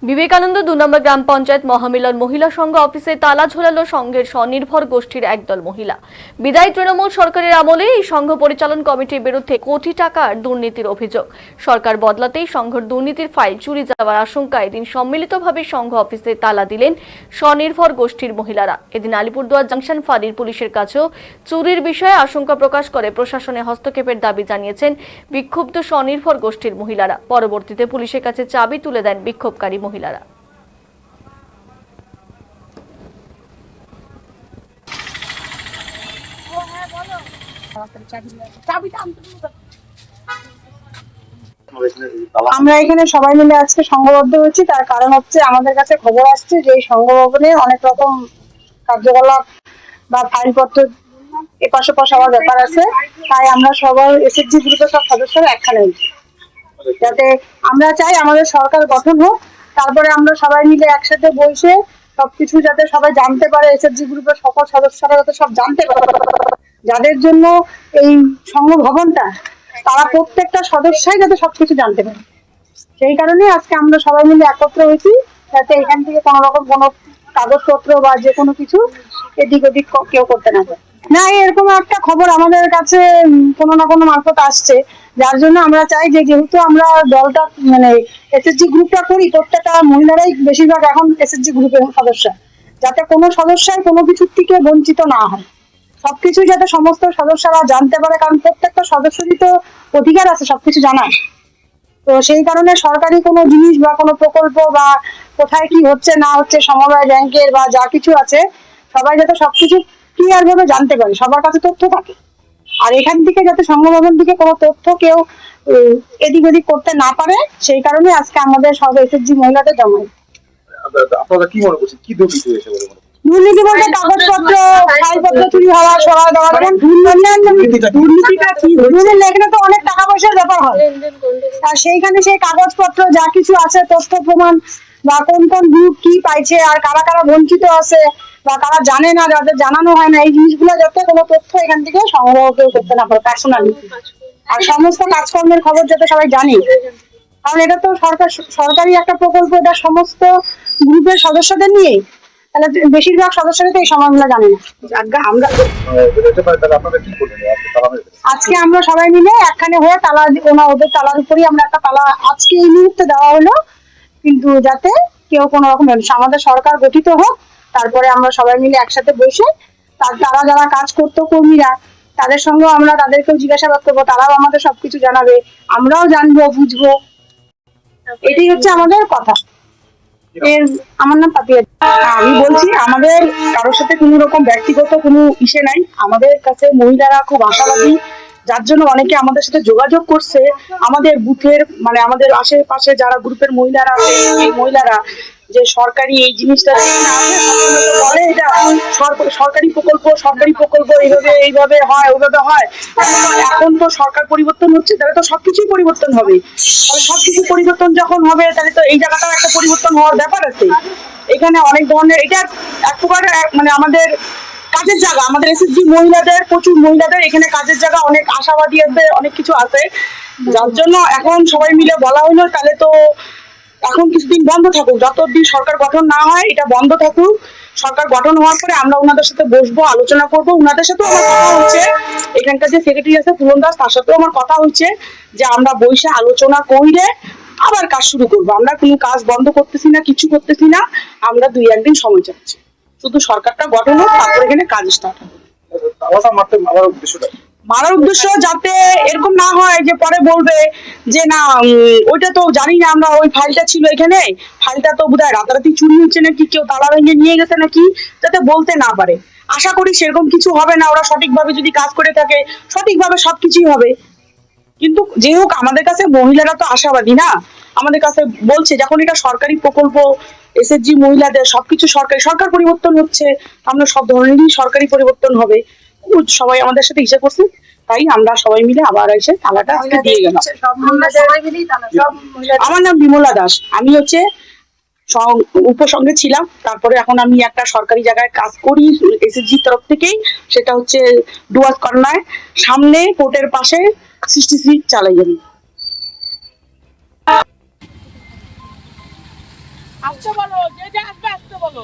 বিবেকানন্দ ২ নম্বর গ্রাম পঞ্চায়েত মহামিলন মহিলা সংঘ অফিসে তালা ঝোলালো সংঘের স্বনির্ভর গোষ্ঠীর একদল মহিলা। বিদায়ী তৃণমূল সরকারের আমলে এই সংঘ পরিচালন কমিটির বিরুদ্ধে কোটি টাকার দুর্নীতির অভিযোগ। সরকার বদলাতেই সংঘের দুর্নীতির ফাইল চুরি যাওয়ার আশঙ্কায় এদিন সম্মিলিতভাবে সংঘ অফিসে তালা দিলেন স্বনির্ভর গোষ্ঠীর মহিলারা। এদিন আলিপুরদুয়ার জাংশন ফাঁড়ির পুলিশের কাছেও চুরির বিষয়ে আশঙ্কা প্রকাশ করে প্রশাসনের হস্তক্ষেপের দাবি জানিয়েছেন বিক্ষুব্ধ স্বনির্ভর গোষ্ঠীর মহিলারা। পরবর্তীতে পুলিশের কাছে চাবি তুলে দেন বিক্ষোভকারী মহিলারা। আমরা এখানে সবাই মিলে আজকে সংঘবদ্ধ হয়েছি, তার কারণ হচ্ছে আমাদের কাছে খবর আসছে যে এই সংঘ ভবনে অনেক রকম কার্যকলাপ বা ফাইলপত্র এপাশ ওপাশ হওয়ার ব্যাপার আছে। তাই আমরা সবাই এসএসজি গ্রুপের সব সদস্যরা একখানে হয়েছি, যাতে আমরা চাই আমাদের সরকার গঠন হোক, তারপরে আমরা সবাই মিলে একসাথে বসে সবকিছু যাতে সবাই জানতে পারে, এসএসজি গ্রুপের সকল সদস্যরা যাতে সব জানতে পারে, যাদের জন্য এই সংঘ ভবনটা তারা প্রত্যেকটা সদস্যই যাতে সবকিছু জানতে পারে। সেই কারণে আজকে আমরা সবাই মিলে একত্র হয়েছি, যাতে এখান থেকে কোনো রকম কোনো কাগজপত্র বা যে কোনো কিছু এদিক ওদিক কেউ করতে না পারে। না, এরকম একটা খবর আমাদের কাছে কোনো না কোনো মারফত আসছে, যার জন্য আমরা চাই যে যেহেতু আমরা দলটা মানে এসএসজি গ্রুপটা করি, প্রত্যেকটা মহিলারাই বেশিরভাগ এখন এসএসজি গ্রুপের সদস্য, যাতে কোনো সদস্যই কোনো কিছুর থেকে বঞ্চিত না হয়, সবকিছু যাতে সমস্ত সদস্যরা জানতে পারে, কারণ প্রত্যেকটা সদস্যরই তো অধিকার আছে সবকিছু জানার। তো সেই কারণে সরকারি কোনো জিনিস বা কোনো প্রকল্প বা কোথায় কি হচ্ছে না হচ্ছে, সমবায় ব্যাংকের বা যা কিছু আছে, সবাই যাতে সবকিছু ক্লিয়ার ভাবে জানতে পারে, সবার কাছে তথ্য থাকে। আর এখান থেকে যাতে সংঘ ভবন থেকে কোনো তথ্য কেউ এদিক ওদিক করতে না পারে, সেই কারণে আজকে আমাদের সব এসএসজি মহিলাদের জমাই। আপনারা কি মনে করছেন, কি দুর্নীতি হয়েছে বলে মনে করছেন? দুর্নীতি বলতে কাগজপত্র, ফাইলপত্র চুরি হওয়া, সরাই দেওয়া। দুর্নীতিটা কি হয়েছে, এখানে তো অনেক টাকা পয়সার ব্যাপার হয়, আর সেইখানে সেই কাগজপত্র যা কিছু আছে, তথ্য প্রমাণ বা কোন কোন গ্রুপ কি পাইছে আর কারা কারা বঞ্চিত আছে বা কারা জানে না, যাদের জানানো হয় না, এই জিনিসগুলো যাতে কোনো তথ্য এখান থেকে সংগ্রহ কেউ করতে না পারে পার্সোনালি, আর সমস্ত কাজকর্মের খবর যাতে সবাই জানি, কারণ এটা তো সরকারি একটা প্রকল্প, এটা সমস্ত গ্রুপের সদস্যদের নিয়ে, তাহলে বেশিরভাগ সদস্যরা তো এই সময়গুলো জানে না। আমরা আজকে আমরা সবাই মিলে একখানে হয়ে তালা, ওদের তালার উপরই আমরা একটা তালা আজকে এই মুহূর্তে দেওয়া হলো, কিন্তু যাতে কেউ কোনো রকম, আমাদের সরকার গঠিত হোক, তারপরে আমরা সবাই মিলে একসাথে বসে তারা যারা কাজ করতো কর্মীরা, তাদের সঙ্গেও আমরা তাদেরকেও জিজ্ঞাসাবাদ করবো, তারাও আমাদের সবকিছু জানাবে, আমরাও জানবো বুঝবো, এটাই হচ্ছে আমাদের কথা। আমার নাম পাপিয়া। আমি বলছি, আমাদের কারোর সাথে কোনো রকম ব্যক্তিগত কোনো ইসে নাই, আমাদের কাছে মহিলারা খুব আশাবাদী, যার জন্য অনেকে আমাদের সাথে যোগাযোগ করছে। আমাদের বুথের মানে আমাদের আশেপাশে যারা গ্রুপের মহিলারা আছে, এই মহিলারা যে সরকারি এই জিনিসটা বলে, এটা সরকারি প্রকল্প এইভাবে হয় ওইভাবে হয়। এখন তো সরকার পরিবর্তন হচ্ছে, তাহলে তো সবকিছুই পরিবর্তন হবে, সবকিছু পরিবর্তন যখন হবে তাহলে তো এই জায়গাটাও একটা পরিবর্তন হওয়ার ব্যাপার আছে। এখানে অনেক ধরনের, এটা এক প্রকার মানে আমাদের কাজের জায়গা, আমাদের এসএসজি মহিলাদের, প্রচুর মহিলাদের এখানে কাজের জায়গা, অনেক আশাবাদী আছে, অনেক কিছু আছে, যার জন্য এখন সবাই মিলে বলা হইলো তাহলে তো এখন কিছুদিন বন্ধ থাকুক, যতদিন সরকার গঠন না হয় এটা বন্ধ থাকুক। সরকার গঠন হওয়ার পরে আমরা ওনাদের সাথে বসবো, আলোচনা করবো, ওনাদের সাথেও আমার কথা হচ্ছে, এখানকার যে সেক্রেটারি আছে পুলন দাস, তার সাথেও আমার কথা হচ্ছে যে আমরা বসে আলোচনা করলে আবার কাজ শুরু করবো। আমরা কোনো কাজ বন্ধ করতেছি না, কিছু করতেছি না, আমরা 2-1 দিন সময় চাচ্ছি, শুধু সরকারটা গঠন হোক, তারপর এখানে কাজ স্টার্ট হবে। মারার উদ্দেশ্য যাতে এরকম না হয় যে পরে বলবে যে না ওইটা তো জানি না আমরা, ওই ফাইলটা ছিল এখানে, ফাইলটা তো বোধহয় রাতারাতি চুরি হচ্ছে নাকি, কেউ তালা ভেঙে নিয়ে গেছে নাকি, যাতে বলতে না পারে। আশা করি সেরকম কিছু হবে না, ওরা সঠিকভাবে যদি কাজ করে থাকে সঠিকভাবে সবকিছুই হবে। কিন্তু যে হোক, আমাদের কাছে মহিলারা তো আশাবাদী না, আমাদের কাছে বলছে যখন এটা সরকারি প্রকল্প, এসএসজি মহিলাদের সবকিছু সরকার পরিবর্তন হচ্ছে, আমরা সব ধরনেরই সরকারি পরিবর্তন হবে, সবাই আমাদের সাথে ইসে করছে, তাই আমরা সবাই মিলে আবার এসে তালাটা আজকে দিয়ে গেলাম। আমার নাম বিমলা দাস, আমি হচ্ছে উপসংঘে ছিলাম, তারপরে এখন আমি একটা সরকারি জায়গায় কাজ করি এসএসজি তরফ থেকেই, সেটা হচ্ছে ডুয়ার্স কর্নায়, সামনে কোর্টের পাশে 66 চালাই যাবি। আসতে বলো, যে যে আসবে আসতে বলো।